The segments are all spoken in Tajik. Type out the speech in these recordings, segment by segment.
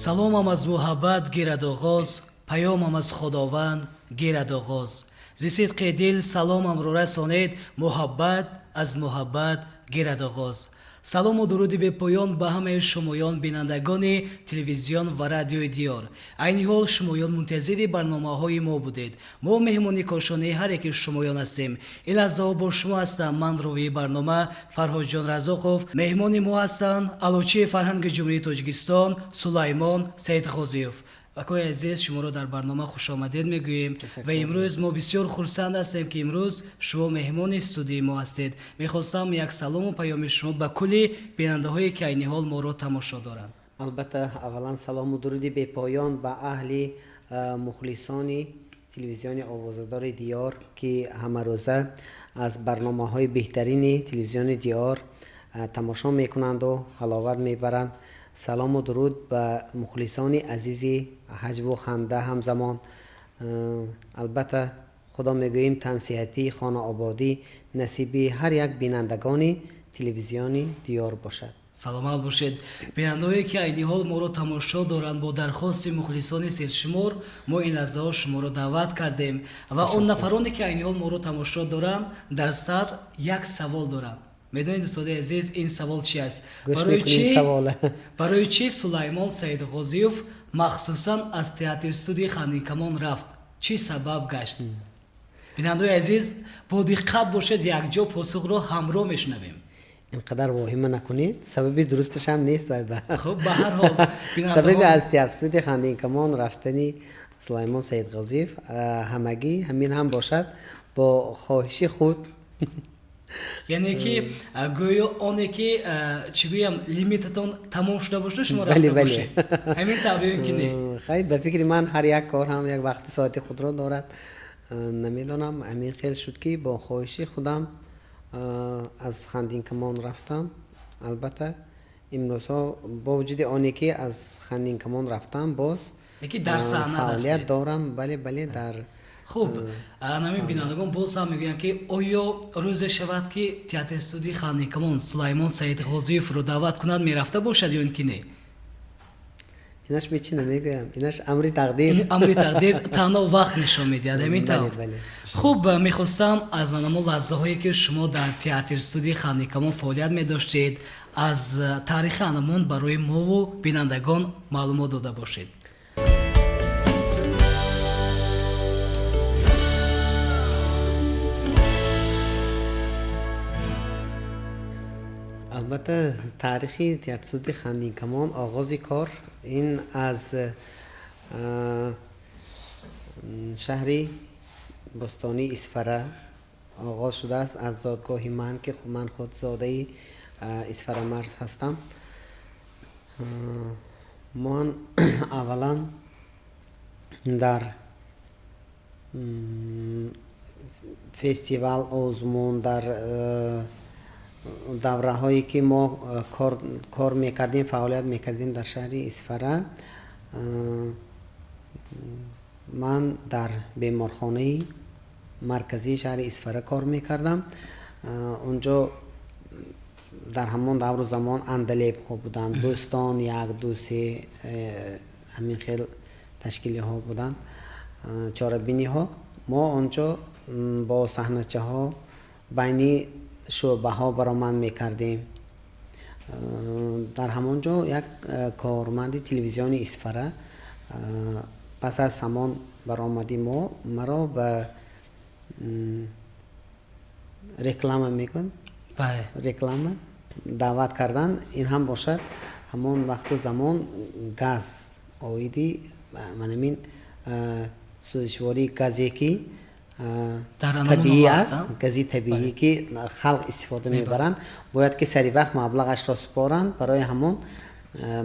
саломам аз муҳаббат гирад оғоз, паёмам аз худованд гирад оғоз. Зи сидқи дил саломамро расонед, муҳаббат аз муҳаббат гирад оғоз. салому дуруди бепоён ба ҳамаи шумоён бинандагони телевизион ва радиои диёр. айни ҳол шумоён мунтазири барномаҳои мо будед. мо меҳмони кошонаи ҳар яки шумоён ҳастем. ин лаҳзаҳо бо шумо ҳастам. ман ровии барнома Фарҳодҷон Разоқов, меҳмони мо ҳастанд алочии фарҳанги ҷумҳурии Тоҷикистон Сулаймон Саидғозиев. акои азиз, шуморо дар барнома хушомадед мегӯем ва имрӯз мо бисёр хурсанд ҳастем ки имрӯз шумо меҳмони студии мо ҳастед. мехостам як салому паёми шумо ба кулли бинандаҳое ки айни ҳол моро тамошо доранд. албатта аввалан салому дуруди бепоён ба аҳли мухлисони телевизиони овозадори диёр ки ҳамарӯза аз барномаҳои беҳтарини телевизиони диёр тамошо мекунанду ҳаловат мебаранд. салому дуруд ба мухлисони азизи ҳаҷву ханда ҳамзамон. албатта худо мегӯем тансиҳатӣ, хонаободӣ насиби ҳар як бинандагони телевизиони диёр бошад. саломат бошед. бинандаҳое ки айни ҳол моро тамошо доранд, бо дархости мухлисони сершумор мо ин лаҳзаҳо шуморо даъват кардем ва он нафароне ки айни ҳол моро тамошо доранд дар сар як савол доранд. медонед дӯстони азиз, ин савол чи аст? барои чи Сулаймон Саидғозиев махсусан аз театр студии Ханинкамон рафт? чӣ сабаб гашт? бинандаҳои азиз, бо диққат бошед, якҷо посухро ҳамроҳ мешунавем. инқадар воҳима накунед, сабаби дурусташ ҳам нест. хуб ба ҳар ҳол сабаби аз театр студии Ханинкамон рафтани Сулаймон Саидғозиев ҳамагӣ ҳамин ҳам бошад, бо хоҳиши худ. яъне ки гӯё оне ки чӣ гӯям лимитатон тамом шуда бошад шумо рафта бошед. ҳамин таврем ки не. хай ба фикри ман ҳар як кор ҳам як вақти соати худро дорад. намедонам, ҳамин хел шуд ки бо хоҳиши худам аз Ханинкамон рафтам. албатта имрӯзҳо бо вуҷуди оне ки аз Ханинкамон рафтам боз фаъолият дорам. бале дар хуб, намин бинандагон боз ҳам мегӯям ки оё рӯзе шавад ки театр студии Ханинкамон Сулаймон Саидғозиевро даъват кунад, мерафта бошад ё ин ки не? инаш ми чӣ намегӯям, инаш амри тақдир. амри тақдир танҳо вақт нишон медиҳад. ҳамин тавр. хуб, мехостам аз анамон лаҳзаҳое ки шумо дар театр студии Ханинкамон фаъолият медоштед, аз таърихи анамон барои мову бинандагон маълумот дода бошед. албатта таърихи театр студии Ханинкамон, оғози кор ин аз шаҳри бостонии Исфара оғоз шудааст, аз зодгоҳи ман ки ман худ зодаи Исфарамарз ҳастам. ман аввалан дар фестивал озмун, дар давраҳое ки мо кор мекардем, фаъолият мекардем дар шаҳри Исфара, ман дар беморхонаи марказии шаҳри Исфара кор мекардам. онҷо дар ҳамон давру замон андалебҳо буданд, бӯстон 1, 2, 3 ҳамин хел ташкилиҳо буданд, чорабиниҳо. мо онҷо бо саҳначаҳо байни шӯъбаҳо баромад мекардем. дар ҳамон ҷо як корманди телевизиони Исфара пас аз ҳамон баромади маро ба реклама мекун реклама даъват карданд. ин ҳам бошад ҳамон вақту замон газ оиди манамин сӯзишвории газе ки табиӣ аст, гази табиӣ ки халқ истифода мебаранд, бояд ки сари вақт маблағашро супоранд. барои ҳамон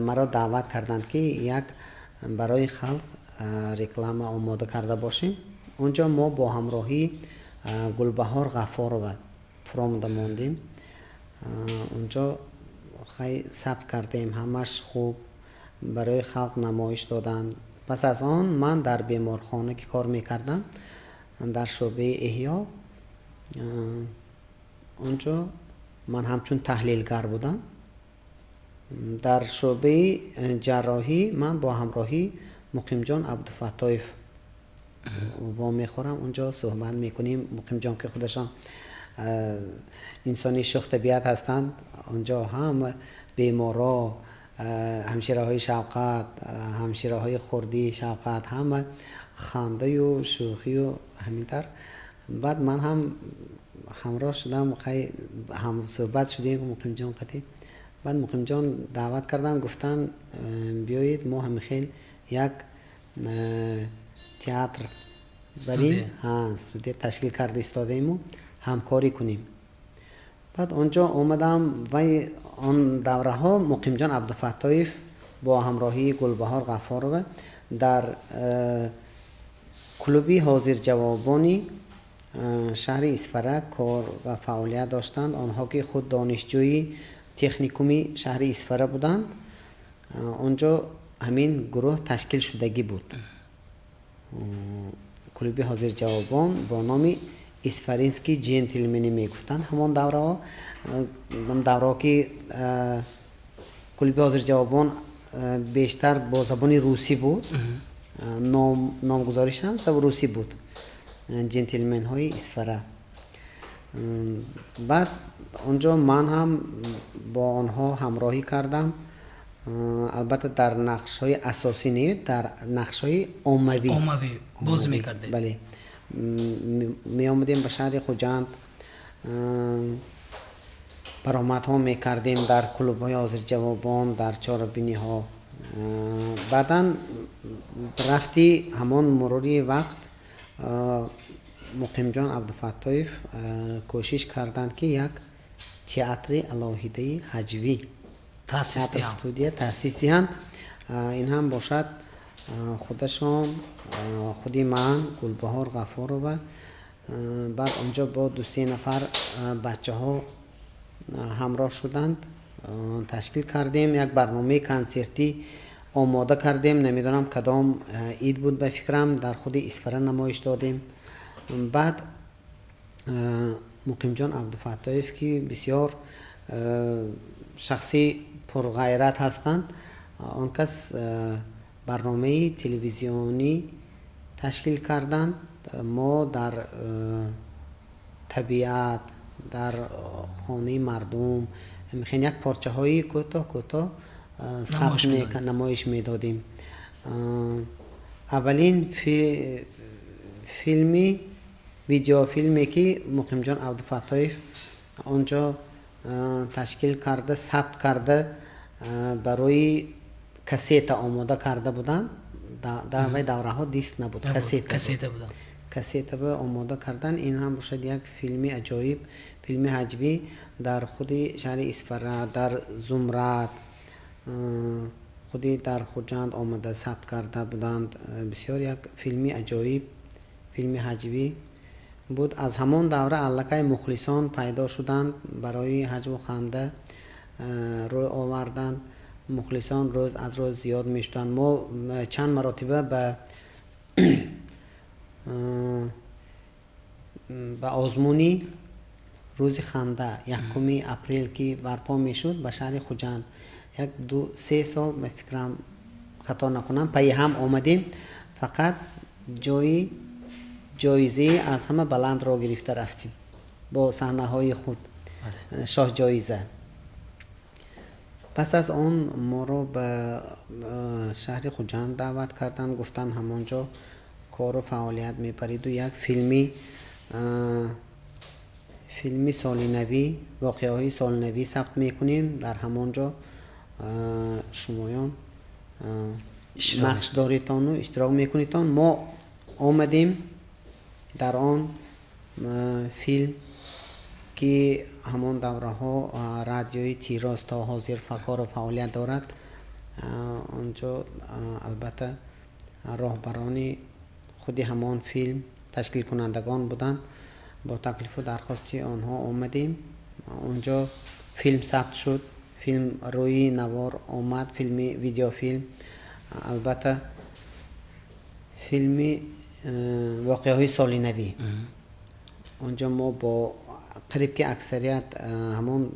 маро даъват карданд ки як барои халқ реклама омода карда бошем. онҷо мо бо ҳамроҳии Гулбаҳор Ғафорова фуромада мондем. онҷо хай сабт кардем, ҳамаш хуб барои халқ намоиш доданд. пас аз он ман дар беморхона ки кор мекардам дар шӯъбаи эҳё, онҷо ман ҳамчун таҳлилгар будам. در شعبه جراحی من با همراهی مقیم جان عبدالفتاحیف با میخورم اونجا صحبت میکنیم. مقیم جان که خودشان انسانی شوخ طبیعت هستند، اونجا هم بیمارا، همشیره های شفقت، همشیره های خردی شفقت، هم خنده و شوخی و همینطور. بعد من هم همراه شدم، هم صحبت شدیم مقیم جان قطعی. بعد مقیم جان دعوت کردن، گفتن بیایید ما هم خیلی یک تئاتر بریم، استودیو تشکیل کرده ایستادیم و همکاری کنیم. بعد اونجا اومدم و آن دوره ها مقیم جان عبدالفتاحیف با همراهی گلبهار غفارova در کلوبی حاضر جوابانی شهر اسفره کار و فعالیت داشتند. آنها که خود دانشجوی تکنیکومی شهر اسفره بودند، اونجا همین گروه تشکیل شدگی بود. کلوبی حاضر جوابان با نام اسفرینسکی جنتلمنی میگفتند. همان دوره که کلوبی حاضر جوابان بیشتر با زبان روسی بود، نامگذاریش هم زبان روسی بود، جنتلمن های اسفره. بعد اونجا من هم با آنها همراهی کردم، البته در نقش های اساسی نه، در نقش های عمومی باز میکردیم. بله، می آمدیم به شهر خوجند، برآمد ها میکردیم در کلوب های حاضر جوابان، در چهاربینی ها. بعدا رفتی همان مروری وقت مقیم جان عبدالفتاحیف کوشش کردند که یک تئاتر الهیده هجوی استودیو تأسیس دهند. این هم باشد خودشان، خودی من، گلبهار غفارova. بعد اونجا با 2-3 نفر بچه ها همراه شدند، تشکیل کردیم، یک برنامه کنسرتی آماده کردیم. نمیدونم کدام عید بود به فکرم، در خود اسفره نمایش دادیم. بعد مقیم جان عبدالفتاحیف که بسیار شخصی پرغیرت هستند، آن کس برنامه تلویزیونی تشکیل کردند. ما در طبیعت، در خانه مردم میخواین یک پارچه های کوتاه نمایش میدادیم. اولین فیلمی، ویدیو فیلمی که مقیم جان عبدالفتاحیف اونجا تشکیل کرده، ثبت کرده، برای کسیت آماده کرده بودن. در دوره ها دیست نبود، کسیت به آماده کردن. این هم باشد یک فیلم عجایب، فیلم هجوی در خود شهر اسفره، در زمرد، خودی در خوجند آمده ثبت کرده بودند. بسیار یک فیلم عجایب، فیلم هجوی بود. از همان دوره علکه مخلصان پیدا شدند، برای هجو و خنده روی آوردند. مخلصان روز از روز زیاد می شدند. ما چند مرتبه به آزمونی روز خنده 1 اپریل که برپا می شد به شهر خوجند، 1-2-3 سال به فکرم خطا نکنم پی هم آمدیم. فقط جایزه از همه بلند را گرفته رفتیم با صحنه های خود، شاه جایزه. پس از آن ما رو به شهر خوجند دعوت کردن، گفتن همانجا کار و فعالیت میپرید و یک فیلمی سال نوی، واقعه های سال نوی ثبت میکنیم، در همانجا شمایان نقش داریتان و اشتراک میکنیتان. ما آمدیم در آن فیلم که همان دوره ها رادیوی تیراز تا حاضر فکار و فعالیت دارد. آنجا البته راهبران خودی همان فیلم تشکیل کنندگان بودند. با تکلیف و درخواستی آنها آمدیم اونجا. فیلم ثبت شد، فیلم روی نوار آمد، فیلم ویدیو فیلم، البته فیلم واقعه های سال نوی. اونجا ما با قریب که اکثریت همون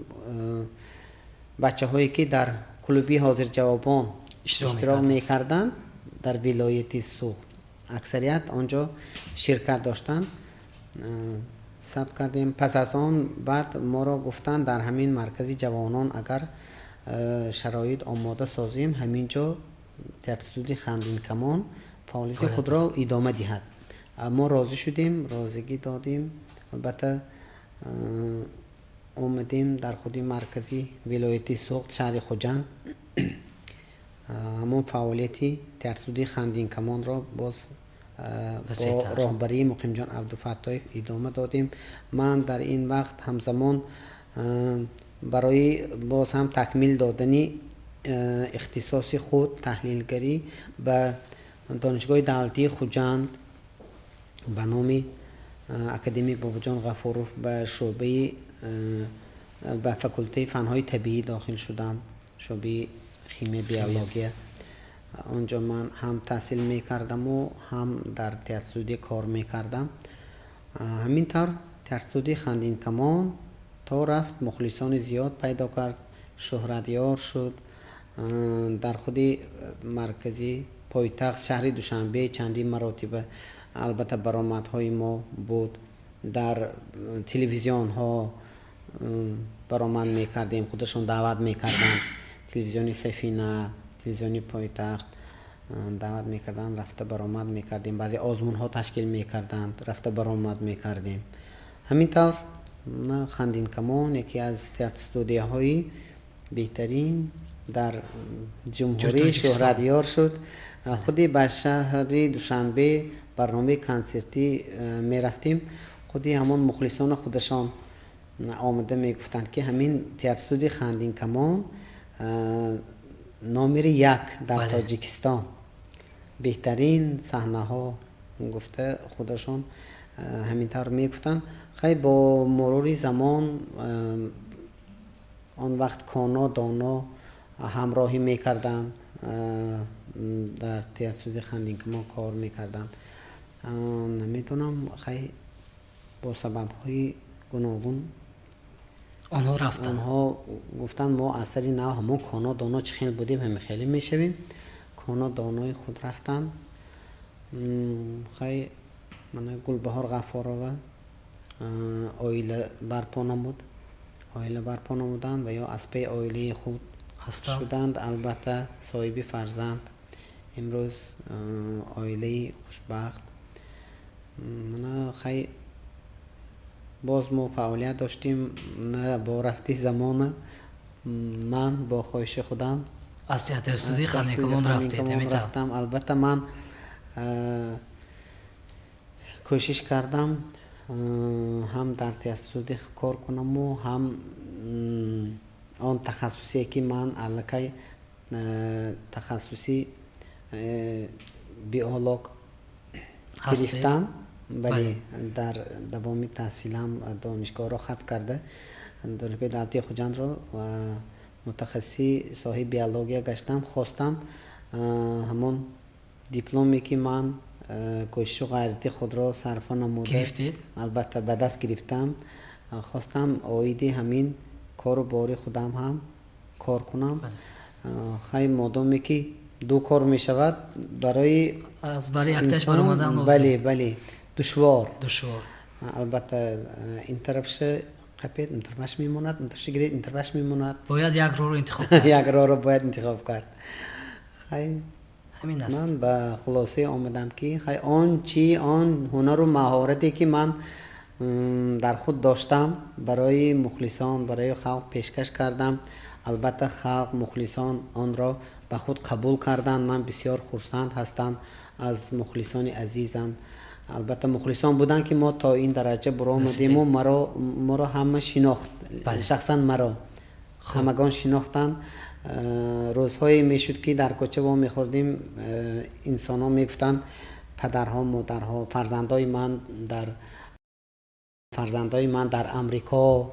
بچه هایی که در کلوبی حاضر جوابان اشتراک اشتراک میکردند در ولایت سوخ. اکثریت آنجا شرکت داشتند. ثبت کردیم. پس از آن بعد ما را گفتند در همین مرکز جوانان اگر شرایط آماده سازیم همینجا ترسودی خندین کمان فعالیت خود را ادامه دهد. ما راضی شدیم، راضیگی دادیم. البته اومدیم در خودی مرکزی ولایت سوخت شهر خوجند همون فعالیتی ترسودی خندین کمان را باز با راهبری مقیم جان عبدالفتاح ادامه دادیم. من در این وقت همزمان برای باز هم تکمیل دادنی اختصاص خود تحلیلگری به دانشگاه دولتی خوجند به نام اکادمی باباجان غفوروف به شعبه به فاکولته فنهای طبیعی داخل شدم، شعبه شیمی بیولوژی. اونجا من هم تحصیل میکردم و هم در ترسودی کار میکردم. همینطور ترسودی خندین کمان تا رفت مخلصان زیاد پیدا کرد، شهرت یار شد. در خودی مرکزی پایتخت شهر دوشنبه چندین مراتب البته برآمدهای ما بود. در تلویزیون ها برآمد میکردیم، خودشون دعوت میکردن. تلویزیونی سفینه، تلویزیونی پایتخت دعوت میکردن، رفته برآمد میکردیم. بعضی آزمون ها تشکیل میکردند، رفته برآمد میکردیم. همینطور خندین کمان یکی از استودیو های بهترین در جمهوری شهرت یار شد. خودی به شهر دوشنبه برنامه کنسرتی می رفتیم. خودی همون مخلصان خودشان آمده می گفتند که همین ترسودی خندین کمان نمره 1 در تاجیکستان بهترین صحنه ها گفته خودشان همینطور می گفتند. خیلی با مرور زمان آن وقت کانا دانا همراهی میکردن، در ترسودی خندین کمان کار میکردن. نمیدونم خیلی با سبب های گوناگون آنها رفتن. آنها گفتن ما اثری نه همون کانا دانا چه خیلی بودیم همه خیلی میشویم. کانا دانای خود رفتن. خیلی من گلبهار غفارова آیله برپا نمود، آیله برپا نمودند و یا از پی آیله خود شدند. البته صاحب فرزند امروز آیله خوشبخت. من خیلی باز ما فعالیت داشتیم. با رفتی زمان من با خواهش خودم از ترسودی خندین کمان رفتم. البته من کوشش کردم هم در ترسودی کار کنم و هم آن تخصصی که من الکی تخصصی بیولوژ گرفتم، ولی در دوام تحصیلم دانشگاه را ختم کرده دانشگاه دولتی خوجند را و متخصصی صاحب بیولوژی گشتم. خواستم همون دیپلمی که من کوشش و غیرتی خود را صرف نموده البته به دست گرفتم، خواستم آیدی همین کار و باری خودم هم کار کنم. خیلی مادامی که دو کار می شود برای از برای اکتش برآمدن بله دشوار. البته این طرفش قپید این طرفش میموند، این طرفش گرید این طرفش میموند. باید یک راه رو انتخاب کرد. یک راه رو باید انتخاب کرد. خیلی همین است. من به خلاصه آمدم که خیلی آن هنر و مهارتی که من در خود داشتم برای مخلصان، برای خلق پیشکش کردم. البته خلق مخلصان آن را به خود قبول کردند. من بسیار خرسند هستم از مخلصان عزیزم. البته مخلصان بودن که ما تا این درجه برآمدیم و ما را همه شناخت. شخصا مرا همگان شناختن. روزهایی میشد که در کوچه با میخوردیم انسان ها میگفتن پدرها، مادرها، فرزندای من در امریکا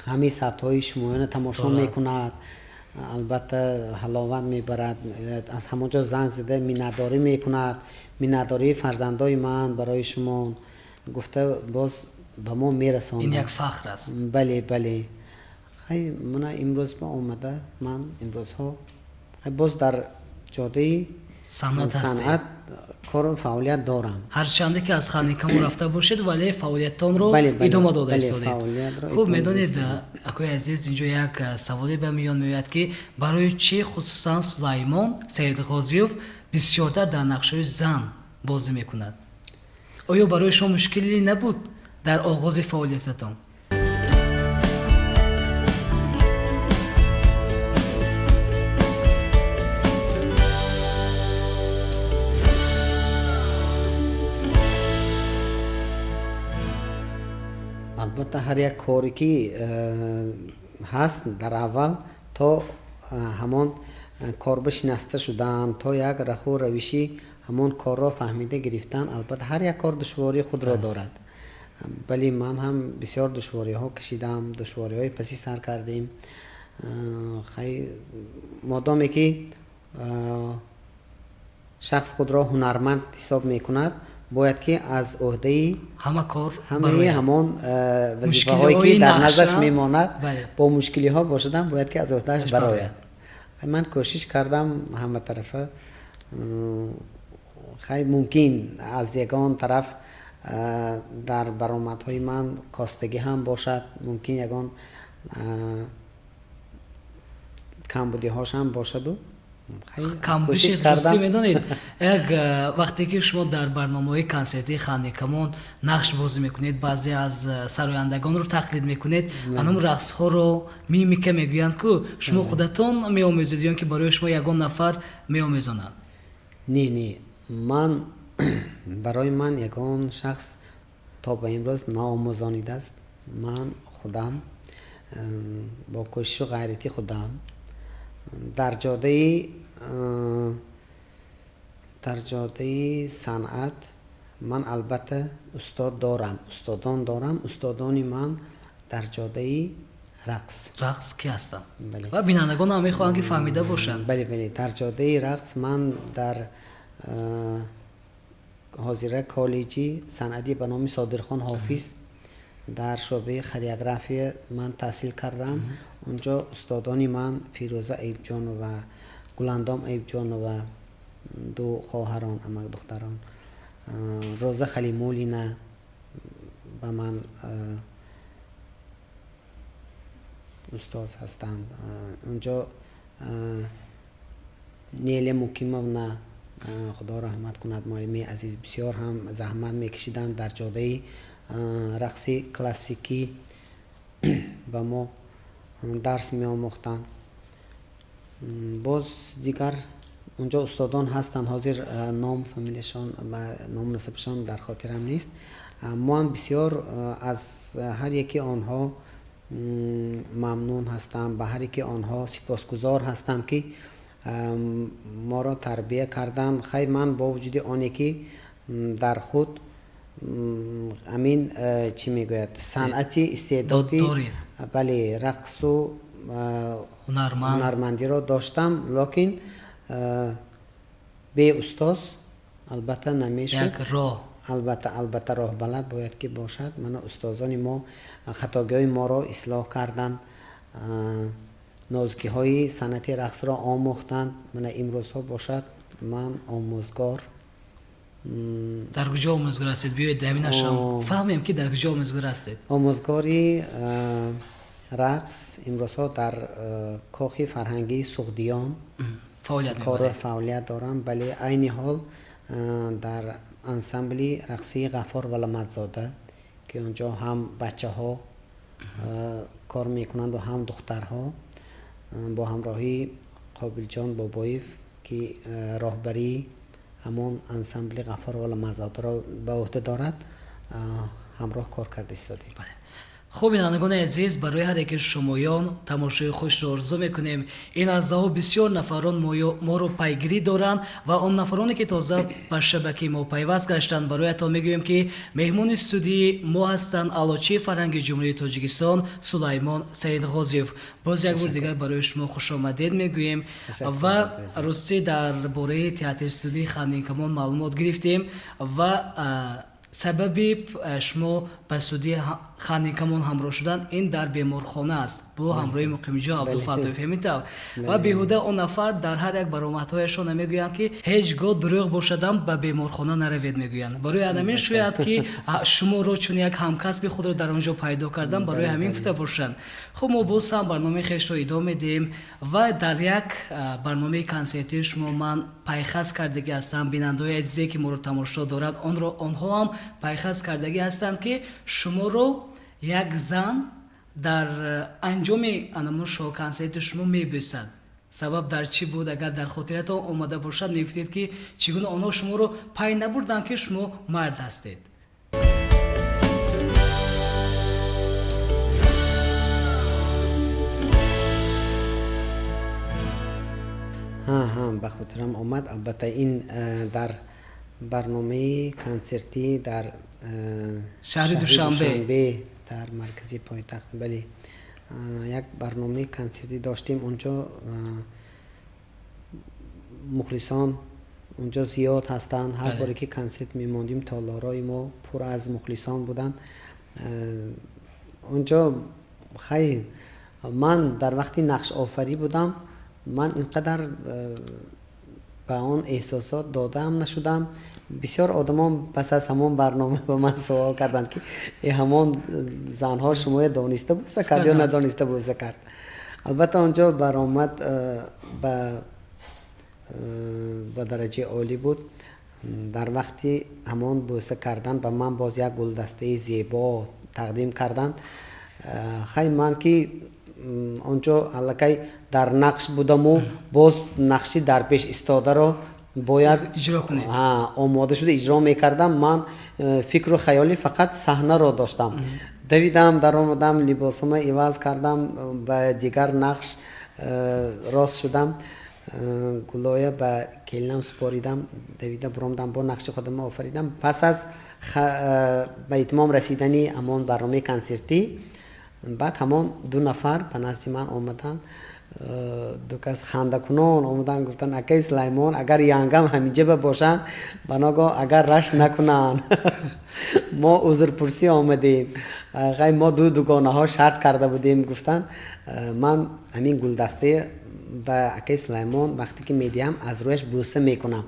همه ثبت های شمایان تماشا میکند، البته حلاوت میبرد، از همونجا زنگ زده مینداری میکند، مینداری فرزندای من برای شما گفته باز به ما میرساند. این یک فخر است. بله خیلی من امروز با اومده من امروز ها باز در جاده صنعت کار و فعالیت دارم. هرچند که از خانیکمون رفته باشید ولی فعالیتتان رو ادامه داده استادید. خوب میدونید اکوی عزیز اینجا یک سوالی به میان میاد که برای چی خصوصا سلیمان سید غازیوف بسیارتر در نقش‌های زن بازی میکند؟ آیا برای شما مشکلی نبود در آغاز فعالیتتان؟ البته هر یک کاری که هست در اول تا همان کار بشناسته شدن تا یک رخو روشی همون کار را فهمیده گرفتن. البته هر یک کار دشواری خود را دارد ولی من هم بسیار دشواری ها کشیدم، دشواری های پسی سر کردیم. خیلی مادامی که شخص خود را هنرمند حساب میکند باید که از عهده همه همان وظیفه هایی که در نظرش میماند با مشکلی ها باشدن باید که از عهدهش براید. من کوشش کردم همه طرفه. خیلی ممکن از یگان طرف در برآمدهای من کاستگی هم باشد، ممکن یگان کمبودی هاش هم باشد و کمبودیش درستی میدونید. یک وقتی که شما در برنامه کنسرتی خانیکمون نقش بازی میکنید بعضی از سرایندگان رو تقلید میکنید، انم رقص ها رو میمیکه میگویند که شما خودتون میآموزید یا که برای شما یگان نفر میآموزانند؟ نه من برای من یگان شخص تا به امروز ناآموزانیده است. من خودم با کوشش و غیرتی خودم در جاده صنعت من البته استادان دارم. استادانی من در جاده رقص کی هستم؟ و بینندگان هم میخواهند که فهمیده باشند. بله در جاده رقص من در حاضره کالجی صنعتی به نام صادرخان حافظ در شعبه خریوگرافی من تحصیل کردم. اونجا استادانی من فیروزه ایوب جان و گلندام ایوب جان و دو خواهران امک دختران روزه خلیمولی نه به من استاد هستند. اونجا نیل مکیمov نه خدا رحمت کند معلمی عزیز بسیار هم زحمت میکشیدن در جاده رقص کلاسیکی به ما درس می آموختن. باز دیگر اونجا استادان هستند حاضر نام فامیلشان و نام نسبشان در خاطرم نیست. ما هم بسیار از هر یکی آنها ممنون هستم، به هر یکی آنها سپاسگزار هستم که ما را تربیت کردن. خیلی من با وجود آنی که در خود امین چی میگوید صنعتی استعدادی بله رقص و هنرمندی را داشتم لکن به استاد البته نمیشد. البته راه بلد باید که باشد. من استادان ما خطاگی ما را اصلاح کردند، نازکی های صنعت رقص را آموختند. من امروز ها باشد من آموزگار. در کجا آموزگار هستید؟ بیایید دمینشم فهمیم که در کجا آموزگار هستید. آموزگاری رقص امروز ها در کاخ فرهنگی سغدیان فعالیت دارم. ولی عین حال در انسمبلی رقصی غفار ولامتزاده که اونجا هم بچه ها کار میکنند و هم دخترها با همراهی قابل جان بابایف که راهبری همون انسمبل غفار ولامتزاده را به عهده دارد همراه کار کرده استادیم. خوب بینندگان عزیز، برای هر یک شمایان تماشای خوش را آرزو میکنیم. این اعضا بسیار نفران ما رو پیگیری دارند و آن نفرانی که تازه بر شبکه ما پیوست گشتند برایتان میگوییم که مهمان استودیوی ما هستند علوچی فرهنگ جمهوری تاجیکستان سلیمان سید غازیوف. باز یک بار دیگر برای شما خوش آمدید میگوییم و راستی درباره تئاتر استودیوی خانیکمون معلومات گرفتیم و сабаби шумо ба судии ханикамон ҳамроҳ шудан ин дар беморхона аст бо ҳамроҳи муқимиҷон абдулфатоҳ фаҳмидав ва беҳуда он нафар дар ҳар як баромадҳояшон мегӯянд ки ҳеҷ гоҳ дурӯғ бошадам ба беморхона наравед мегӯянд барои ҳамин шояд ки шуморо чун як ҳамкасби худро дар он ҷо пайдо кардан барои ҳамин гуфта бошанд. хуб мо боз ҳам барномаи хешро идома медиҳем ва дар як барномаи консертии шумо ман пайхас кардагӣ ҳастам бинандаҳои азизе ки моро тамошо доранд онҳо ҳам пайхас кардагӣ ҳастанд ки шуморо як зан дар анҷоми анамон шоҳконсерти шумо мебӯсад. сабаб дар чӣ буд? агар дар хотиратон омада бошад мегуфтед ки чӣ гуна онҳо шуморо пай набурданд ки шумо мард ҳастед. ба хотирам омад. албатта ин дар барномаи консертӣ дар шаҳри Душанбе дар маркази пойтахт бале як барномаи консертӣ доштем. онҷо мухлисон онҷо зиёд ҳастанд. ҳар боре ки консерт мемондим толораи мо пур аз мухлисон буданд. онҷо хай ман дар вақти нақшофарӣ будам. ман инқадар ба он эҳсосот додаам нашудам. бисёр одамон пас аз ҳамон барнома ба ман савол карданд ки ҳамон занҳо шумоя дониста бӯса кард ё надониста бӯса кард. албатта онҷо баромад ба дараҷаи олӣ буд. дар вақти ҳамон бӯса кардан ба ман боз як гулдастаи зебо тақдим карданд. хай ман ки онҷо аллакай дар нақш будаму боз нақши дар пеш истодаро бояд омода шуда иҷро мекардам. ман фикру хаёли фақат саҳнаро доштам. давидам даромадам, либосума иваз кардам, ба дигар нақш рост шудам. гулоя ба келинам супоридам, давида биромдам бо нақши худам офаридам. пас аз ба итмом расидани ҳамон барномаи консертӣ баъд ҳамон ду нафар ба назди ман омаданд. ду кас хандакунон омадан гуфтанд акай Сулаймон агар янгам ҳаминҷа бошанд ба ногоҳ агар рашк накунанд мо узрпурсӣ омадем, хай мо ду дугонаҳо шарт карда будем. гуфтанд ман ҳамин гулдасте ба акай Сулаймон вақте ки медиҳам аз рӯяш бӯса мекунам.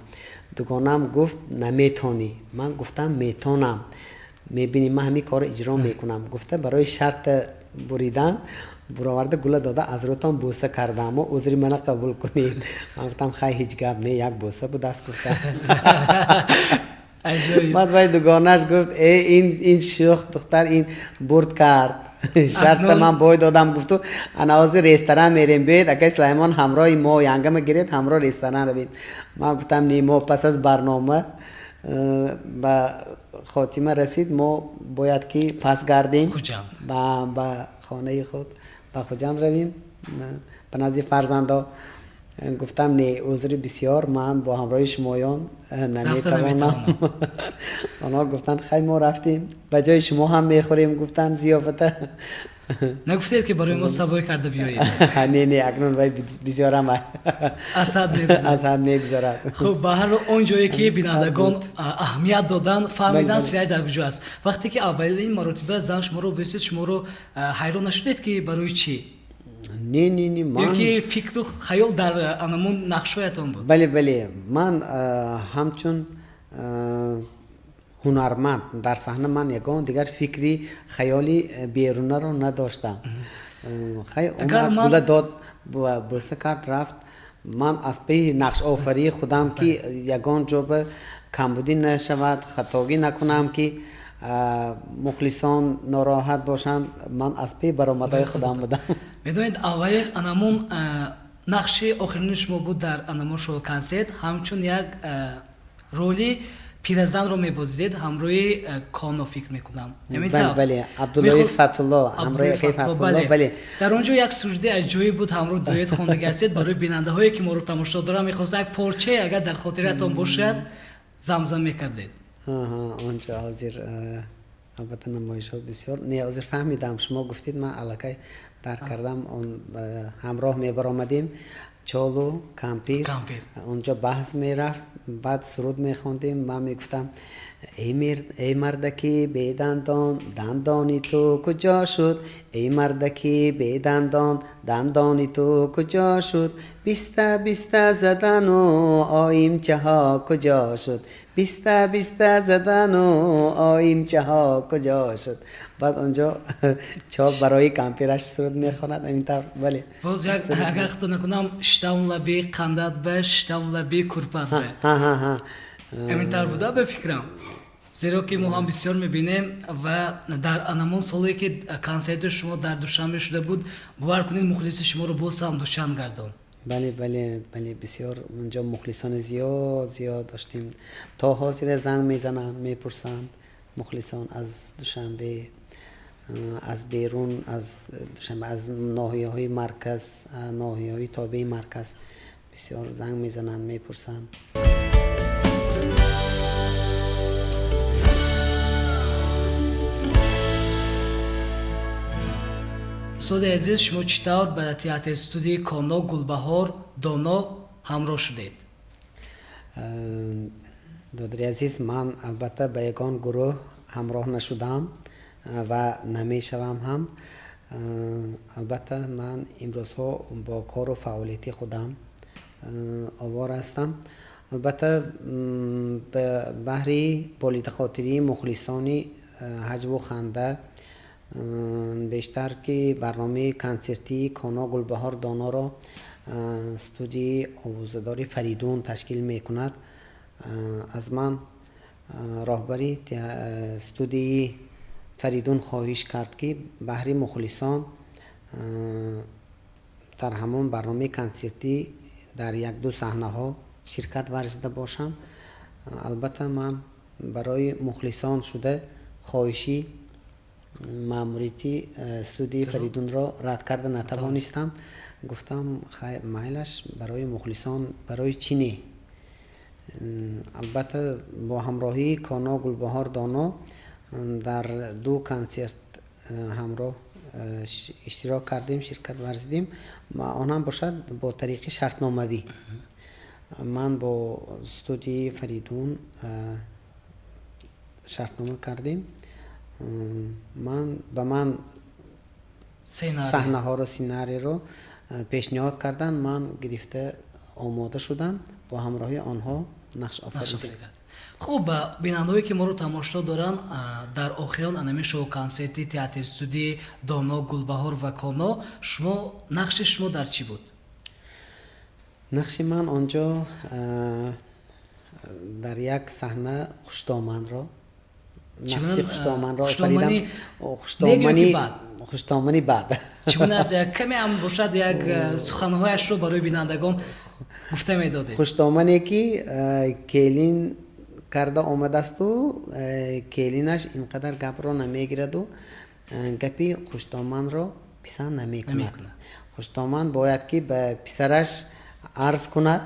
дугонам гуфт наметонӣ. ман гуфтам метонам, мебинӣ ман ҳамин корро иҷро мекунам. гуфта барои шарт буридан буроварда гула дода аз рӯтон бӯса кардам, мо узри мана қабул кунед. ман гуфтам хай ҳеҷ гап не, як бӯса буд аст. гуфта баъд вай дугонаш гуфт ин шӯх духтар ин бурд кард. шарта ман бой додам. гуфту ана ҳозир ресторан мерем, биёед акай Сулаймон ҳамроҳи мо янгама гиред, ҳамроҳ ресторан равем. ман гуфтам не, мо пас аз барнома ба хотима расид, мо бояд ки пас гардем ба хонаи худ, ба хуҷанд равем, ба назди фарзандо. гуфтам не, узри бисёр, ман бо ҳамроҳи шумоён наметавонам. онҳо гуфтанд хай мо рафтем, ба ҷои шумо ҳам мехӯрем. гуфтанд зиёфата нагуфтед ки барои мо сабой карда биёед? не, акнун вай бисёрам асад мегузарад. хуб, ба ҳар ҳол он ҷое ки бинандагон аҳамият додан фаҳмидан сиёҳ дар куҷо аст. вақте ки аввалин маротиба зан шуморо бисед, шуморо ҳайрон нашудед ки барои чӣ? не ман ёки фикру хаёл дар анамон нақшҳоятон буд? бале ман ҳамчун ҳунарманд дар саҳна ман ягон дигар фикри хаёли берунаро надоштам. хай омад гула дод, бӯса кард, рафт. ман аз пеи нақшофарии худам ки ягон ҷоба камбудӣ нашавад, хатогӣ накунам ки мухлисон нороҳат бошанд, ман аз пеи баромадаи худам будам. медонед аввалин анамон нақши охирини шумо буд дар анамон шоу консерт, ҳамчун як роли пиразанро мебозидед ҳамроҳи коно фикр мекунам. бале абдуллои фатулло, ҳамроҳи хи фатулло. бале дар он ҷо як суждаи аҷоиб буд, ҳамроҳ дуэт хондагӣ ҳастед. барои бинандаҳое ки моро тамошо доранд мехостам як порчае агар дар хотиратон бошад замзам мекардед. онҷо ҳозир албатта намоишҳо бисёр не, ҳозир фаҳмидам. шумо гуфтед, ман аллакай дарк кардам. он ҳамроҳ мебаромадем چولو کامپیر کامپیر. اونجا بحث میرفت بعد سرود میخوندیم من میگفتم ای مردکی به دندان دندانی تو کجا شد ای مردکی به دندان دندانی تو کجا شد بیسته بیسته زدن و آیمچه ها کجا شد بیسته بیسته زدن و آیمچه ها کجا شد بعد اونجا چاپ برای کامپیرش سرود میخواند همینطور بله باز یک اگر خطا نکنم شتم لبی قندت به شتم لبی کرپت به همینطور بوده به فکرم زیرا که ما هم بسیار میبینیم و در انمون سالی که کنسرت شما در دوشنبه شده بود باور کنید مخلص شما رو باز هم دوشنبه گردان بله بله بله بسیار اونجا مخلصان زیاد داشتیم تا حاضر زنگ میزنن میپرسن مخلصان از دوشنبه از بیرون از دوشنبه از ناحیه های مرکز ناحیه های تابع مرکز بسیار زنگ میزنن میپرسن استاد عزیز شما چطور به تئاتر استودیوی کانو گلبهار دانو همراه شدید؟ دادری عزیز من البته به یگان گروه همراه نشدم و نمیشوم هم البته من امروزها با کار و فعالیت خودم آوار هستم البته به بحری بالید خاطری مخلصانی حجب و خنده بیشتر که برنامه کنسرتی کانو گلبهار دانا را استودیوی آوازه‌داری فریدون تشکیل میکند از من راهبری استودیوی فریدون خواهش کرد که بحری مخلصان در همون برنامه کنسرتی در یک دو صحنه ها شرکت ورزیده باشم البته من برای مخلصان شده خواهشی ماموریتی استودیوی فریدون را رد کرده نتوانستم گفتم مایلش برای مخلصان برای چی نه البته با همراهی کانو گلبهار دانا در دو کنسرت همراه اشتراک کردیم شرکت ورزیدیم آن هم باشد با طریق شرطنامه‌ای من با استودیوی فریدون شرطنامه کردیم من صحنه ها رو سیناری رو پیشنهاد کردن من گرفته آماده شدم با همراهی آنها نقش آفریدیم خوب بیننده‌هایی که ما رو تماشا دارن در آخران انمی شو کنسرتی تئاتر استودیوی دانا گلبهار و کانو شما نقش شما در چی بود؟ نقش من آنجا در یک صحنه خوشتامن را نقش خوشتامن را آفریدم خوشتامنی بعد چون از کمی هم باشد یک سخنهایش رو برای بینندگان گفته میدادید خوشتامنی که کلین کرده آمده است و کلینش اینقدر گپ را نمیگیرد و گپی خوشتامن را پسند نمیکند خوشتامن باید که به پسرش عرض کند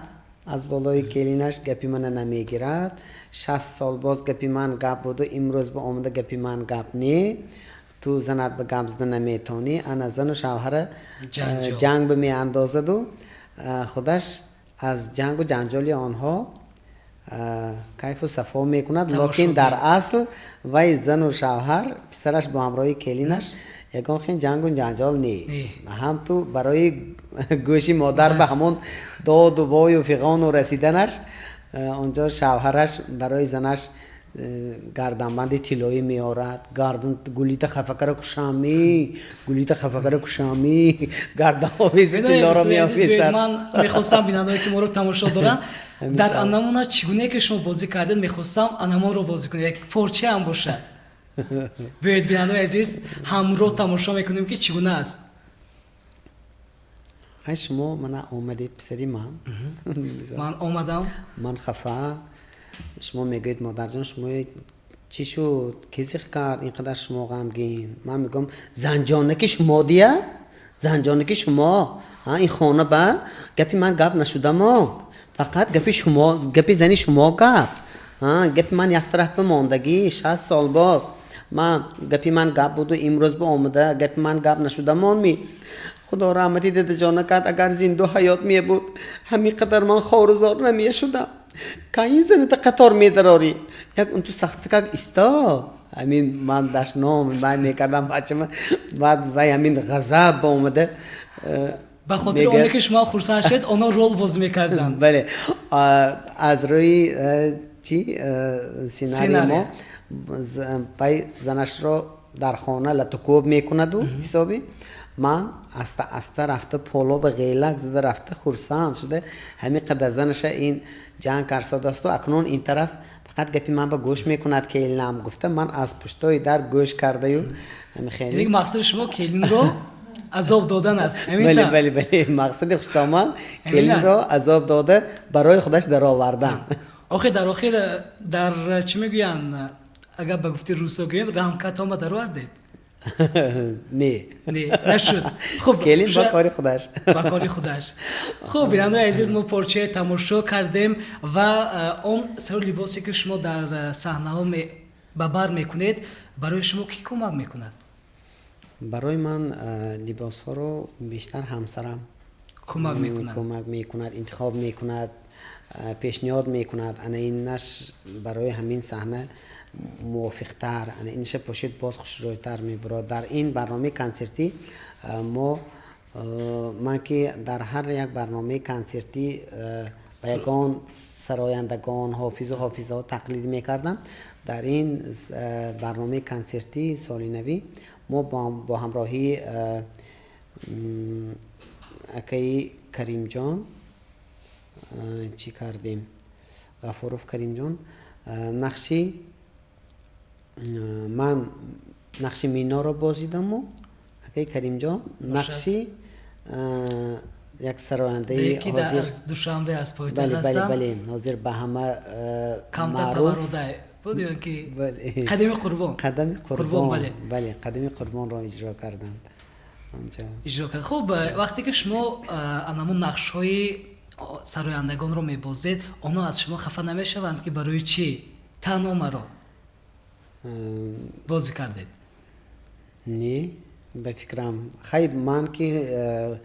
از بالای کلینش گپی من نمیگیرد 60 سال باز گپی من گپ بود و امروز به آمده گپی من گپ نی تو زنت به گپ زدن نمیتونی انا زن و شوهر جنگ به می اندازد و خودش از جنگ و جنجالی آنها کیف و صفا میکند لکن در اصل وی زن و شوهر پسرش با همراهی کلینش یکان خیلی جنگ و جنجال نی هم تو برای گوشی مادر به همون داد و وای و فیغان و رسیدنش اونجا شوهرش برای زنش گردنبند طلایی میارد گولیت خفکر کشامی گولیت خفکر کشامی گردن آویز طلا رو میآویزد من میخواستم بیننده‌هایی که ما رو تماشا دارن در انمون چگونه که شما بازی کردید میخواستم انمون رو بازی کنید یک پارچه هم باشه بیاید بیننده‌های عزیز همراه تماشا میکنیم که چگونه است های شما من آمدید پسری من آمدم من خفه شما میگوید مادر جان شما چی شد کیزیخ کرد اینقدر شما غمگین من میگم زنجانه شما دیه زنجانه شما این خانه با گپی من گپ نشدم فقط گپی شما گپی زنی شما گپ گپی من یک طرف به ماندگی 60 سال باز من گپی من گپ بود و امروز به آمده گپی من گپ نشدم می خدا رحمتی داده جان کرد اگر زنده حیات می بود همین قدر من خارزار نمی شدم که این زنده قطار می دراری یک اون تو سخت که استا همین من داشت نام من میکردم بچه من بعد وای همین غضب اومده به خاطر اونه که شما خرسند شد اونا رول بازی میکردن. بله از روی چی سیناری ما پای زنش رو در خانه لطکوب میکند و حسابی من استا رفته پولو به غیلک زده رفته خرسند شده همین قدر زنش این جنگ کرساد است و اکنون این طرف فقط گپی من به گوش میکند که ایلنم گفته من از پشتای در گوش کرده و خیلی یعنی مقصد شما کلین رو عذاب دادن است. بله مقصد خوشتامان کلین رو عذاب داده برای خودش در آوردن. آخه در آخر در چی میگوین اگر به گفتی روسا گوین رحمکت آمد در آوردید؟ نه نشد. خب کلین با کاری خودش خب بیننده عزیز ما پارچه تماشا کردیم و اون سر لباسی که شما در صحنه ها به بر میکنید برای شما کی کمک میکند؟ برای من لباس ها رو بیشتر همسرم کمک میکند انتخاب میکند پیشنهاد میکند انا اینش برای همین صحنه موافق تر انا اینش پوشید باز خوشرویتر میبرد. در این برنامه کنسرتی ما من که در هر یک برنامه کنسرتی بیگان سرایندگان حافظ و حافظه ها تقلید میکردم. در این برنامه کنسرتی سالی نوی ما با همراهی اکی کریم جان چی کردیم غفوروف کریم جان نقشی من نقشی مینا رو بازیدم و اکی کریم جان نقشی یک سراینده حاضر دوشنبه از پایتخت هستم. بله حاضر به همه معروف بودیم که قدم قربان بله قدم قربان را اجرا کردن اجرا کرد. خب وقتی که شما انمون نقش های سرایندگان رو میبازید اونا از شما خفه نمیشوند که برای چی تنها مرا بازی کردید؟ نه به فکرم خیلی من که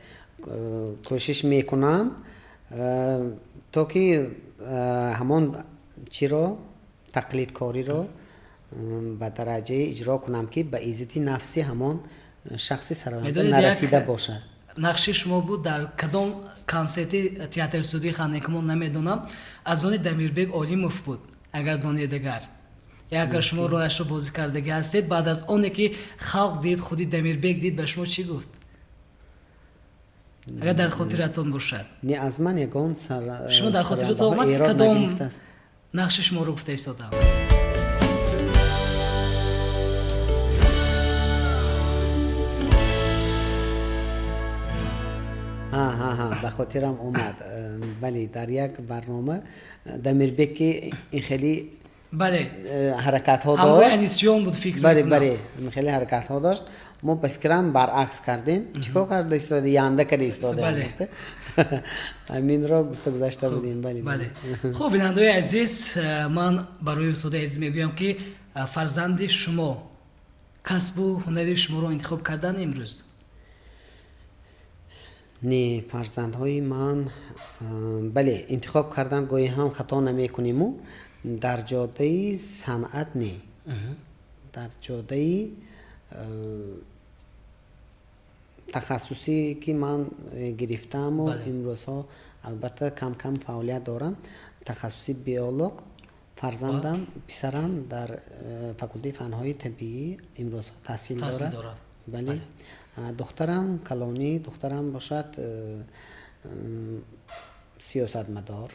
کوشش میکنم تا که همون چی رو تقلید کاری رو به درجه اجرا کنم که به عزت نفسی همون شخص سراینده نرسیده باشد. نقش شما بود در کدام کنسرت تئاتر سعودی خانکمان نمیدونم از آن دمیربگ عالیموف بود اگر دانیدگر یا اگر شما رویش رو بازی کردگی هستید بعد از آنی که خلق دید خودی دمیربگ دید به شما چی گفت؟ اگر در خاطرتون باشد. نه از من یکان شما در خاطرتون آمد کدام نقش شما رو گفته ایستادم؟ به خاطرم اومد. ولی در یک برنامه دمیربگ که این خیلی حرکت ها داشت انیسیون بود فکر بله خیلی حرکت ها داشت ما به فکرم برعکس کردیم چیکار کرده ایستاده یانده کرده ایستاده همین را گفته گذاشته بودیم. بله خب بیننده عزیز من برای استاد عزیز میگویم که فرزند شما کسب و هنری شما رو انتخاب کردن امروز؟ نه فرزندهای من بله انتخاب کردن گاهی هم خطا نمی کنیم و در جاده صنعت نه در جاده تخصصی که من گرفتم و امروز ها البته کم کم فعالیت دارم تخصصی بیولوگ فرزندم پسرم در فاکولته فنهای طبیعی امروز ها تحصیل دارد. بله دخترم کلانی دخترم باشد سیاستمدار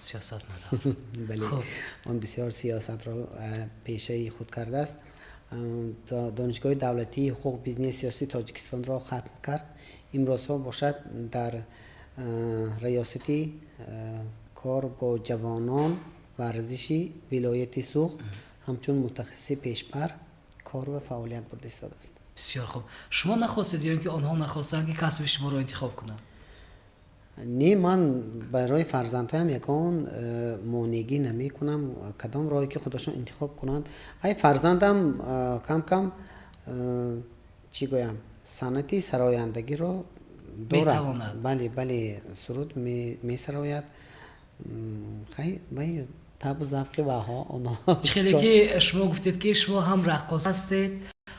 بله اون بسیار سیاست را پیشه خود کرده است. دانشگاه دولتی حقوق بیزنس سیاسی تاجیکستان را ختم کرد. امروز ها باشد در ریاستی کار با جوانان ورزشی ولایت سوخت همچون متخصص پیشبر کار و فعالیت برده ایستاده است. بسیار خوب. شما نخواستید یا اینکه آنها نخواستند که کسب شما رو انتخاب کنند؟ نه من برای فرزندهایم یکان مانعی نمی کنم کدام راهی که خودشون انتخاب کنند. ای فرزندم کم کم چی گویم صنعت سرایندگی رو میتواند. بله سرود میسراید. خیلی باید تب و ذوق بها آنها خیلی که شما گفتید که شما هم رقاص هستید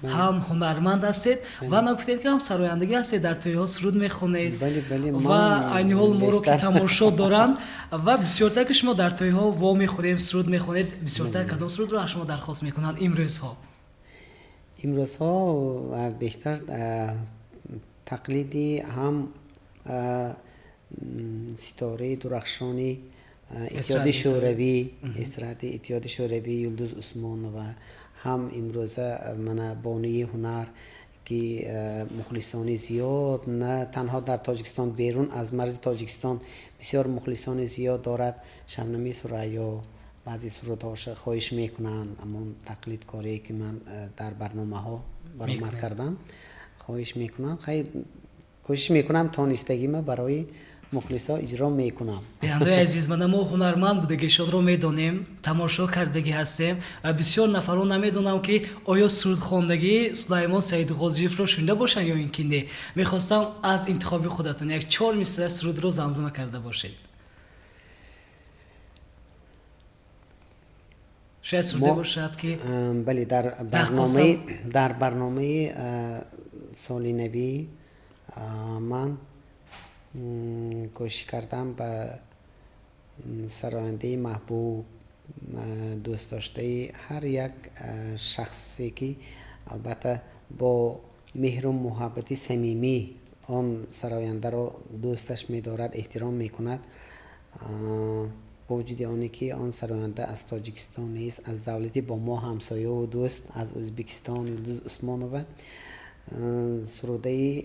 هم هنرمند هستید و نگفتید که هم سرایندگی هستید، در توی ها سرود میخونید و این حال ما رو که تماشا دارند و بسیارتر که شما در توی ها وا میخورید سرود میخونید، بسیارتر کدام سرود رو شما درخواست میکنند امروز ها بیشتر تقلیدی هم ستاره درخشانی اتحاد شوروی استراد اتحاد شوروی یلدوز عثمان و هم امروزه من بانی هنر که مخلصان زیاد نه تنها در تاجیکستان بیرون از مرز تاجیکستان بسیار مخلصان زیاد دارد. شبنمی سریا بعضی سرودهاش خواهش میکنن اما تقلید کاری که من در برنامه ها برآمد کردم خواهش میکنم. خیلی کوشش میکنم تانستگیمه برای مخلصا اجرا میکنم. بیننده عزیز، من ما هنرمند بودگیشان رو میدونیم، تماشا کردگی هستیم و بسیار نفران نمیدونم که آیا سرود خواندگی سلیمان سیدغازیف رو شنیده باشن یا اینکه نه. میخواستم از انتخاب خودتون یک 4 مصرع سرود رو زمزمه کرده باشید. شاید سروده باشد که بله در برنامه سال نوی من کوشش کردم به سراینده محبوب دوست داشته هر یک شخصی که البته با مهر و محبت صمیمی آن سراینده را دوستش می‌دارد احترام می‌کند، با وجود آنی که آن سراینده از تاجیکستان نیست، از دولتی با ما همسایه و دوست از ازبکستان یلدوز عثمانوف سروده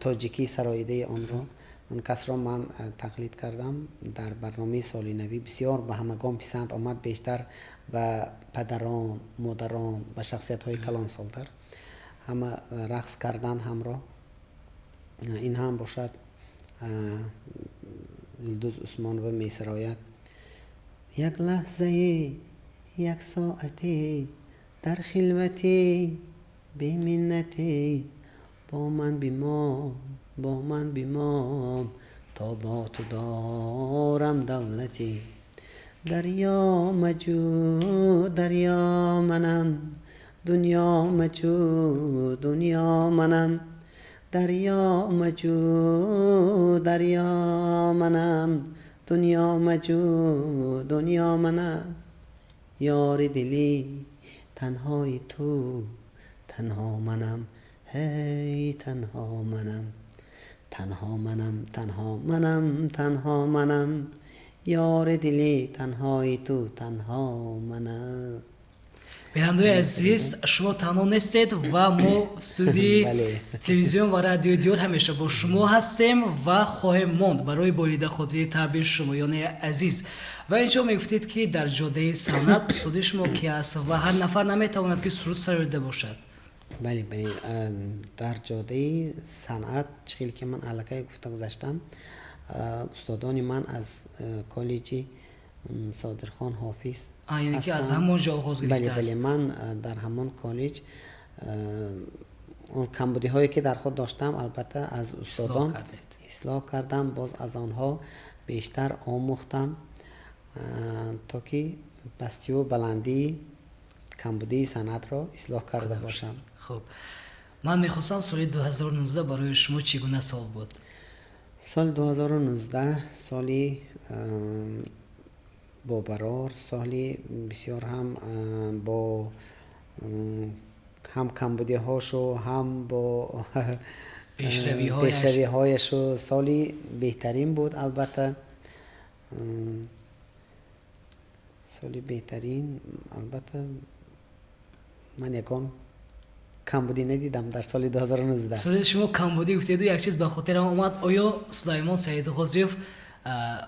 تاجیکی سرایده آن را اون کس را من تقلید کردم در برنامه سال نوی. بسیار به همگان پسند آمد، بیشتر به پدران مادران و شخصیت های کلان سالتر همه رقص کردن همراه. این هم باشد یلدوز عثمانوف می سراید: یک لحظه یک ساعتی در خلوتی بی منتی با من بیمام تا با تو دارم دولتی. دریا مجو دریا منم دنیا مجو دنیا منم. دریا مجو دریا منم دنیا مجو دنیا منم. یار دلی تنهای تو تنها منم، هی تنها منم تنها منم تنها منم تنها منم. یار دلی تنهای تو تنها منم. بیننده عزیز، شما تنها نیستید و ما استودیوی تلویزیون و رادیو دیور همیشه با شما هستیم و خواهیم ماند برای بریده خاطر تعبیر شمایان عزیز. و اینجا میگفتید که در جاده صنعت استودیو شما کی است و هر نفر نمیتواند که سرود سراده باشد. بله در جاده صنعت چیزی که من علاقه گفته گذاشتم، استادان من از کالجی صادرخان حافظ یعنی که از همون جا آغاز گرفته است. بله من در همون کالج اون کمبودی هایی که در خود داشتم البته از استادان اصلاح کردم، باز از آنها بیشتر آموختم تا که پستی و بلندی کمبودی صنعت را اصلاح کرده باشم. خب من میخواستم سال 2019 برای شما چگونه سال بود؟ سال 2019 سالی با برار، سالی بسیار هم با هم کمبودی هاشو هم با پیشروی هایشو سالی بهترین بود. البته سالی بهترین، البته من یکم کمبودی ندیدم در سال 2019. سال شما کمبودی گفتید و یک چیز به خاطرم اومد، آیا سلیمان سیدغازیف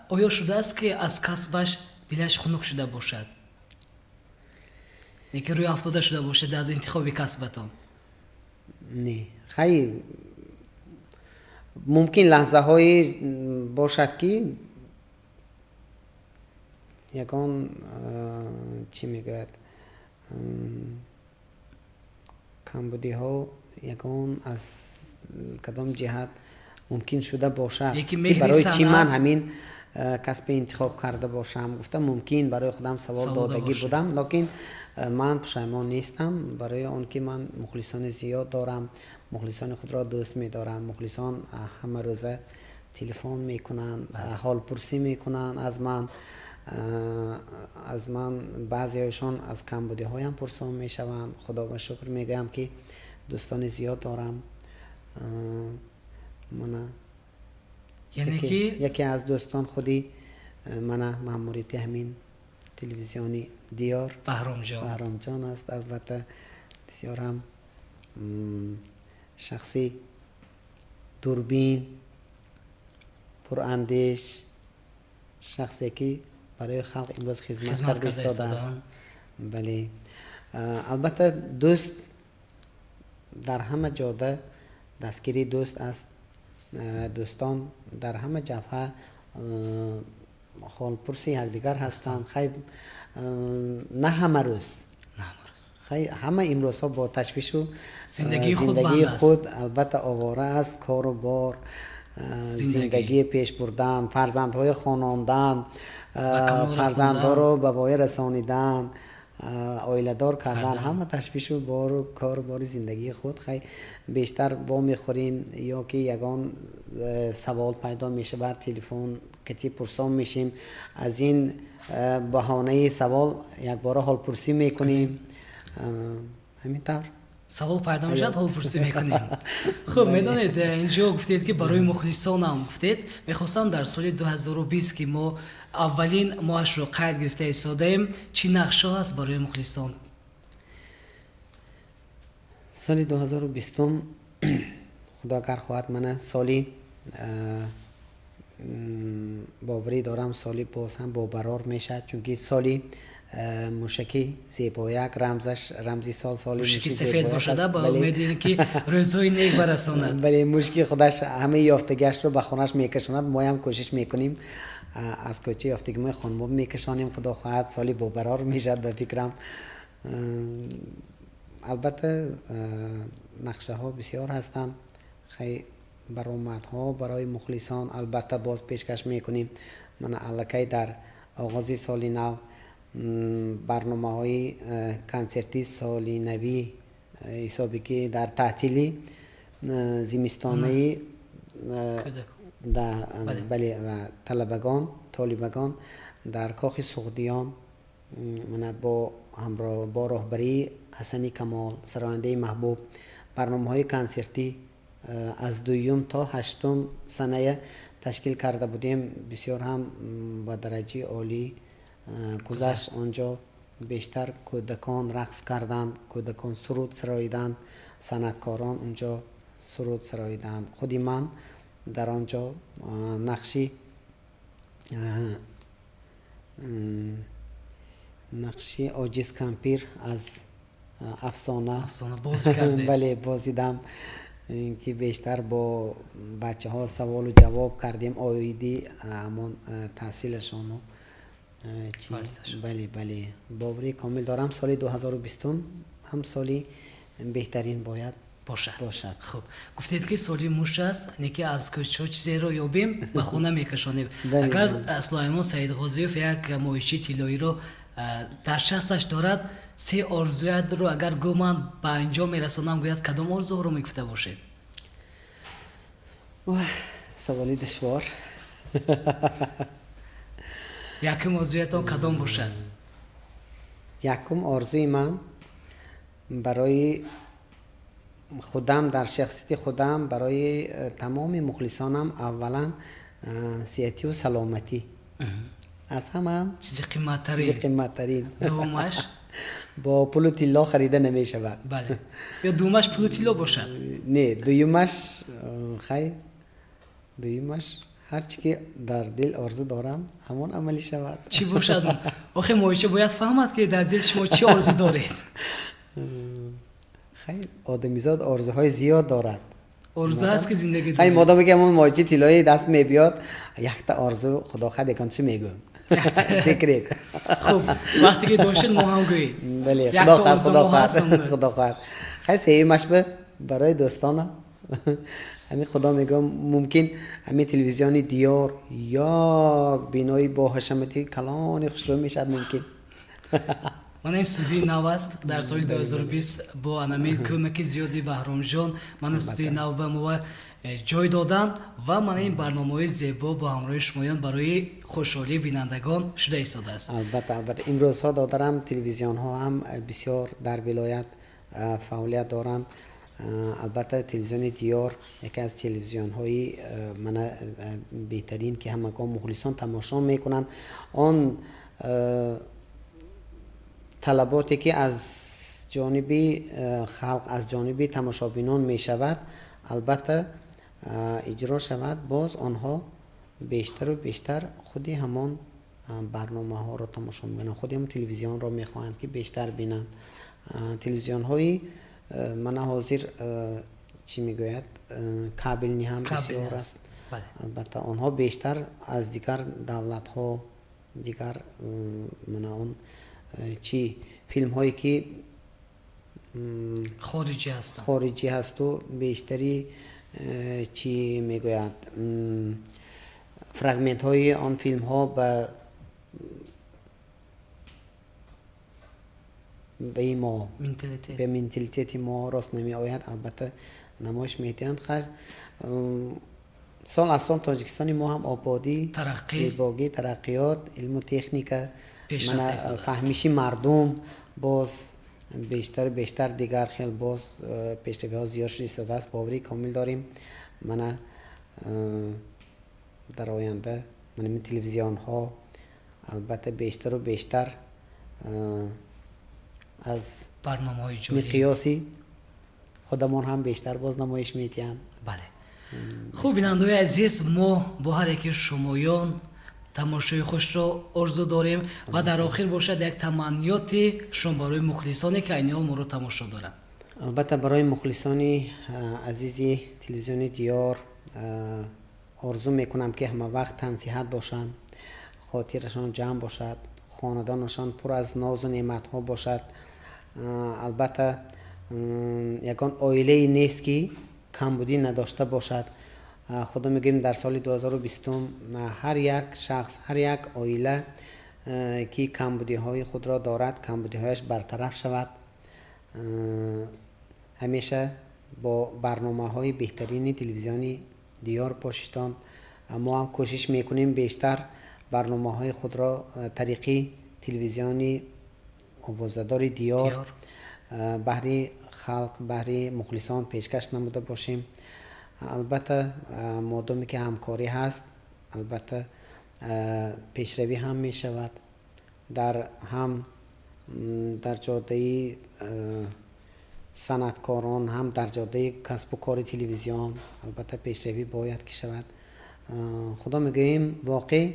آیا شده است که از کسبش دلش خنک شده باشد؟ اینکه روی افتاده شده باشد از انتخاب کسبتان؟ نه، خیلی ممکن لحظه هایی باشد که یکان چی میگوید کمبودی ها یکان از کدام جهت ممکن شده باشد یکی که مهری برای چی صنعت. من همین کسب انتخاب کرده باشم. گفتم ممکن برای خودم سوال دادگی باشه. بودم، لکن من پشیمان نیستم، برای آن که من مخلصان زیاد دارم، مخلصان خود را دوست می دارم. مخلصان همه روزه تلفن میکنن، حال پرسی میکنن از من بعضی هایشان از کمبودی هایم پرسان میشوند. خدا و شکر میگم که دوستان زیاد دارم. من یعنی که یکی از دوستان خودی من ماموریت همین تلویزیونی دیار بهرام جان است. البته بسیار هم شخصی دوربین پراندیش، شخصی که برای خلق امروز خدمت کرده ایستاده است. بله، البته دوست در همه جاده دستگیری دوست است. دوستان در همه جبهه حال پرسی یکدیگر هستند. خیلی نه همه روز، خیلی همه امروز ها با تشویش و زندگی خود البته آواره است. کار و بار، زندگی پیش بردن، فرزندهای خاناندن، فرزندها رو به پای رسانیدن، آیله دار کردن، همه تشویش و بار و کار و بار زندگی خود خیلی بیشتر با میخوریم. یا که یگان سوال پیدا میشه بعد تلفن کتی پرسان میشیم، از این بهانه سوال یک بار حال پرسی میکنیم. همینطور سوال پیدا میشد حال پرسی میکنیم. خب میدونید اینجا گفتید که برای مخلصان هم گفتید. میخواستم در سال 2020 که ما اولین ماهش رو قید گرفته ایستادیم، چی نقشه هست برای مخلصان؟ سال 2020 خدا گر خواهد من سالی باوری دارم سالی باز هم با برار میشه، چون که سالی موشکی زیبایک رمزی سالی موشکی سفید باشده با امید که روزهای نیک برساند. بله، موشکی خودش همه یافتگیش رو به خونش میکشاند. ما هم کوشش میکنیم از کوچه یافتگی ما خانم میکشانیم. خدا خواهد سالی با برار میشد به فکرم. البته نقشه ها بسیار هستند، خیلی برآمد ها برای مخلصان البته باز پیشکش میکنیم. من الکی در آغاز سال نو برنامه های کنسرتی سالی نوی حسابی که در تعطیلی زمستانه بله و طالبگان در کاخ سغدیان من با همراه با راهبری حسنی کمال سراینده محبوب برنامه های کنسرتی از 2 تا 8 سنه تشکیل کرده بودیم. بسیار هم با درجه عالی گذشت. آنجا بیشتر کودکان رقص کردند، کودکان سرود سراییدند، صنعتکاران اونجا سرود سراییدند. خودی من در آنجا نقشی عاجز کمپیر از افسانه بازی کردیم. بله بازیدم که بیشتر با بچه ها سوال و جواب کردیم آیدی همون تحصیلشون. بله باوری کامل دارم سالی 2020 هم سالی بهترین باید باشد. خب گفتید که سالی موش است، اینکه از کوچه چیزی رو یابیم به خونه میکشانیم. اگر سلیمان سید غازیوف یک ماهیچه طلایی رو در شخصش دارد، 3 آرزویت رو اگر گمان به انجام میرسونم گوید کدام آرزو رو میگفته باشید؟ سوالی دشوار. یکم آرزویتان کدام باشد؟ یکم آرزوی من برای خودم در شخصیت خودم برای تمام مخلصانم اولا صحتی و سلامتی از همه چیز قیمت‌ترین. دومش با پول و طلا خریده نمی شود. بله، یا دومش پول و طلا باشد. نه، دویمش هرچی که در دل آرزو دارم همون عملی شود. چی باشد؟ آخه ماهیچه باید فهمد که در دل شما چی آرزو دارید. خیلی آدمیزاد آرزوهای زیاد دارد. آرزو هست که زندگی دارید. خیلی مادامی که همون ماهیچه طلایی دست میبیاد یک تا آرزو خدا خواهد یکان چی میگم سیکرت. خب وقتی که داشتید ما هم گویید. بله، خدا خواهد خیلی سیمش به برای دوستان همین خدا میگم ممکن همین تلویزیون دیار یا بینایی با حشمتی کلان خوشرو میشد ممکن. من این استودیوی نو است در سال 2020 با انمی کمک زیادی بهرام جان من استودیوی نو به ما جای دادن و من این برنامه زیبا با همراه شمایان برای خوشحالی بینندگان شده ایستاده است. البته امروز ها دادرم تلویزیون ها هم بسیار در ولایت فعالیت دارند. البته تلویزیون دیار یکی از تلویزیون های من بهترین که همگان مخلصان تماشا میکنند. آن طلباتی که از جانب خلق از جانب تماشابینان می شود البته اجرا شود، باز آنها بیشتر و بیشتر خودی همان برنامه ها را تماشا میکنند، خودی هم تلویزیون را میخواهند که بیشتر بینند. تلویزیون های من حاضر چی میگوید کابلی هم بسیار است. البته آنها بیشتر از دیگر دولت ها دیگر من آن چی فیلم هایی که خارجی هست و بیشتری چی میگوید فرگمنت های آن فیلم ها به ما به منتالیته ما راست نمی آید. البته نمایش میتیند خیر سال از سال تاجیکستان ما هم آبادی زیبایی ترقیات علم و تکنیک من فهمیشی مردم باز بیشتر دیگر خیلی باز پیشروی ها زیاد شده است. باوری کامل داریم من در آینده من تلویزیون ها البته بیشتر و بیشتر از برنامه های جوری مقیاسی خودمان هم بیشتر باز نمایش میتیند. بله خوب بینندگان عزیز، ما با هر یک شمایان تماشای خوش را آرزو داریم و در آخر باشد یک تمنیات شما برای مخلصانی که این حال ما رو تماشا دارند. البته برای مخلصانی عزیزی تلویزیون دیار آرزو میکنم که همه وقت تنصیحت باشند، خاطرشان جمع باشد، خاندانشان پر از ناز و نعمت ها باشد. البته یگان عائله نیست که کمبودی نداشته باشد. خدا میگیم در سال 2020 هر یک شخص هر یک عائله که کمبودی های خود را دارد کمبودی هایش برطرف شود. همیشه با برنامه های بهترین تلویزیونی دیار پاشیدان ما هم کوشش میکنیم بیشتر برنامه های خود را طریقی تلویزیونی آوازدار دیار بهری خلق بهری مخلصان پیشکش نموده باشیم. البته مادامی که همکاری هست البته پیشروی هم می شود در جاده صنعتکاران هم در جاده کسب و کار تلویزیون البته پیشروی باید که شود. خدا میگوییم واقع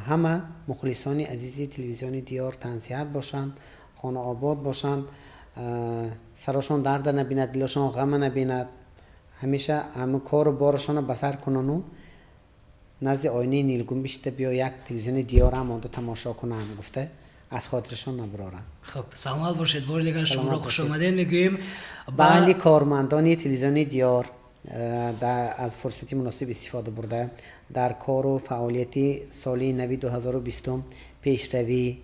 همه مخلصان عزیزی تلویزیون دیار تنصیحت باشند، خانه آباد باشند، سرشان درد نبیند، دلشان غم نبیند، همیشه همه کار و بارشان بسر کنن و نزد آینه نیلگون بیشته بیا یک تلویزیون دیار هم آنده تماشا کنن گفته از خاطرشان نبرارن. خب سلامت باشید. بار دیگر شما را خوش آمدید میگوییم. بله کارمندان تلویزیون دیار از فرصتی مناسب استفاده برده در کار و فعالیتی سالی نوی 2020 پیشروی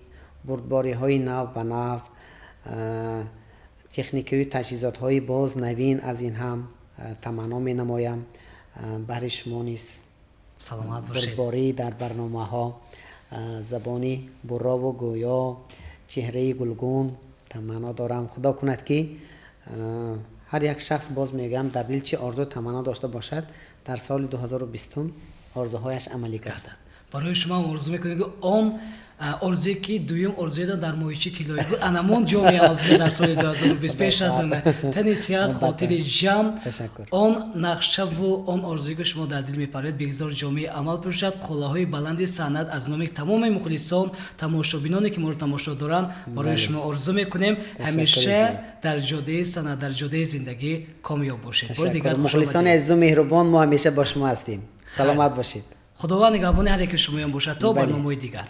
بردباری های نو به نو تکنیکی تجهیزات های باز نوین از این هم تمنا می نمایم برای شما نیست. سلامت باشید. بردباری در برنامه ها زبانی برا و گویا چهره گلگون تمنا دارم. خدا کند که هر یک شخص باز میگم در دل چه آرزو تمنا داشته باشد در سال 2020 آرزوهایش عملی کردن. برای شما آرزو میکنیم که آن آرزویی که دویم آرزوی در ماهیچه طلایی بود انمون جا می‌آورد در سال 2020 پیش از تنیسیات خاطر جمع آن نقشه و آن آرزویی که شما در دل می‌پرید بگذار جامعه عمل باشد. قله‌های بلند سند از نام تمام مخلصان تماشابینانی که ما رو تماشا دارن برای شما آرزو میکنیم همیشه در جاده سند در جاده زندگی کامیاب باشید. بار دیگر مخلصان عزیز و مهربان ما همیشه با شما هستیم. سلامت باشید. خداوند نگهبان هر یک شما باشد تا برنامه دیگر.